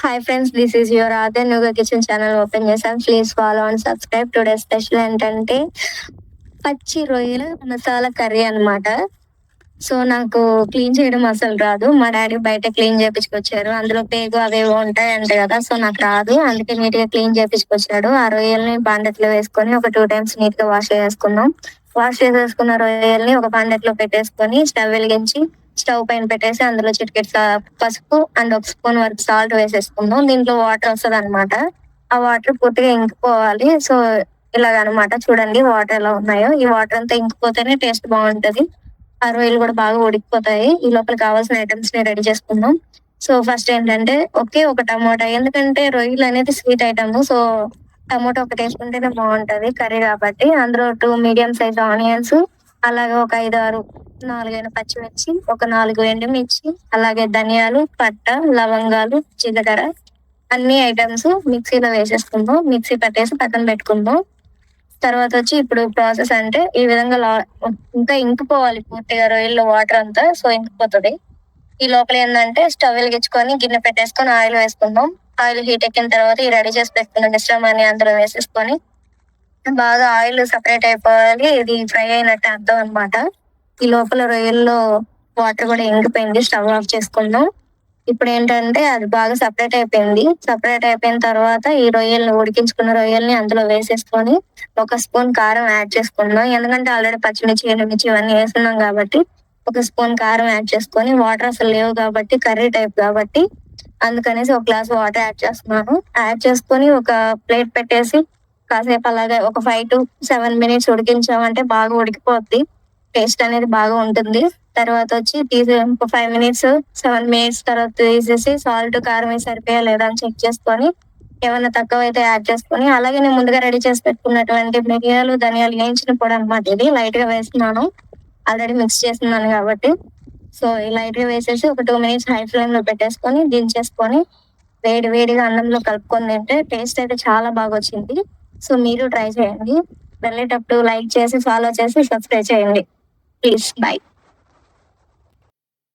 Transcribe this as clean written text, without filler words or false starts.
Hi friends, this is your ఆదర్ నుగా kitchen channel open చేశాను. Please follow and subscribe. Today special ఏంటంటే పచ్చి రొయ్యల మసాలా కర్రీ అన్నమాట. సో నాకు క్లీన్ చేయడం అసలు రాదు. మా డాడీ బయట క్లీన్ చేపించుకొచ్చారు. అందులో పేగు అవేవో ఉంటాయంట కదా, సో నాకు రాదు. అందుకే నీట్ గా క్లీన్ చేపించుకొచ్చాడు. ఆ రొయ్యల్ని బాండెట్లో వేసుకొని ఒక 2 times నీట్ గా వాష్ చేసుకున్నాం. వాష్ చేసేసుకున్న రొయ్యల్ని ఒక బాండెట్లో పెట్టేసుకొని స్టవ్ వెలిగించి స్టవ్ పైన పెట్టేసి అందులో చిటికెట్ల పసుపు అండ్ ఒక స్పూన్ వరకు సాల్ట్ వేసేసుకుందాం. దీంట్లో వాటర్ వస్తుంది అనమాట. ఆ వాటర్ పూర్తిగా ఇంకిపోవాలి. సో ఇలాగనమాట, చూడండి వాటర్ ఎలా ఉన్నాయో. ఈ వాటర్ అంతా ఇంకిపోతేనే టేస్ట్ బాగుంటది. ఆ రొయ్యలు కూడా బాగా ఉడికిపోతాయి. ఈ లోపల కావాల్సిన ఐటమ్స్ ని రెడీ చేసుకుందాం. సో ఫస్ట్ ఏంటంటే ఒక టమోటా, ఎందుకంటే రొయ్యలు అనేది స్వీట్ ఐటమ్. సో టమోటా ఒకటి వేసుకుంటేనే బాగుంటది కర్రీ కాబట్టి. అందులో 2 మీడియం సైజ్ ఆనియన్స్, అలాగే ఒక 5-6 4 పచ్చిమిర్చి, ఒక 4 ఎండుమిర్చి, అలాగే ధనియాలు, పట్ట, లవంగాలు, జీలకర్ర, అన్ని ఐటమ్స్ మిక్సీలో వేసేసుకుందాం. మిక్సీ పట్టేసి పక్కన పెట్టుకుందాం. తర్వాత వచ్చి ఇప్పుడు ప్రాసెస్ అంటే ఈ విధంగా ఇంకా ఇంకిపోవాలి పూర్తిగా రొయ్యల్లో వాటర్ అంతా. సో ఇంకిపోతుంది. ఈ లోపల ఏంటంటే స్టవ్ వెలిగించుకొని గిన్నె పెట్టేసుకొని ఆయిల్ వేసుకుందాం. ఆయిల్ హీట్ ఎక్కిన తర్వాత ఈ రెడీ చేసి పెట్టుకున్న మిశ్రమాన్ని అందులో వేసేసుకొని బాగా ఆయిల్ సపరేట్ అయిపోవాలి. ఇది ఫ్రై అయినట్టు అర్థం అనమాట. ఈ లోపల రొయ్యల్లో వాటర్ కూడా ఇంకిపోయింది. స్టవ్ ఆఫ్ చేసుకుందాం. ఇప్పుడు ఏంటంటే అది బాగా సపరేట్ అయిపోయింది. సపరేట్ అయిపోయిన తర్వాత ఈ రొయ్యల్ని, ఉడికించుకున్న రొయ్యల్ని అందులో వేసేసుకొని ఒక స్పూన్ కారం యాడ్ చేసుకుందాం. ఎందుకంటే ఆల్రెడీ పచ్చిమిర్చి, ఎండుమిర్చి ఇవన్నీ వేస్తున్నాం కాబట్టి ఒక స్పూన్ కారం యాడ్ చేసుకొని, వాటర్ అసలు లేవు కాబట్టి కర్రీ టైప్ కాబట్టి అందుకనేసి ఒక గ్లాస్ వాటర్ యాడ్ చేస్తున్నాను. యాడ్ చేసుకొని ఒక ప్లేట్ పెట్టేసి కాసేపు అలాగే ఒక 5 to 7 minutes ఉడికించామంటే బాగా ఉడికిపోద్ది. టేస్ట్ అనేది బాగా ఉంటుంది. తర్వాత వచ్చి ఒక 5 minutes 7 minutes తర్వాత తీసేసి సాల్ట్ కారం సరిపోయా లేదా అని చెక్ చేసుకొని ఏమైనా తక్కువ అయితే యాడ్ చేసుకొని, అలాగే నేను ముందుగా రెడీ చేసి పెట్టుకున్నటువంటి మిరియాలు, ధనియాలు వేయించిన పొడి అనమాట. ఇది లైట్ గా వేస్తున్నాను, ఆల్రెడీ మిక్స్ చేస్తున్నాను కాబట్టి. సో ఈ లైట్ గా వేసేసి ఒక 2 minutes హై ఫ్లేమ్ లో పెట్టేసుకొని దించేసుకొని వేడి వేడిగా అన్నంలో కలుపుకొని తింటే టేస్ట్ అయితే చాలా బాగా వచ్చింది. సో మీరు ట్రై చేయండి. వెళ్ళేటప్పుడు లైక్ చేసి, ఫాలో చేసి, సబ్స్క్రైబ్ చేయండి ప్లీజ్. బై.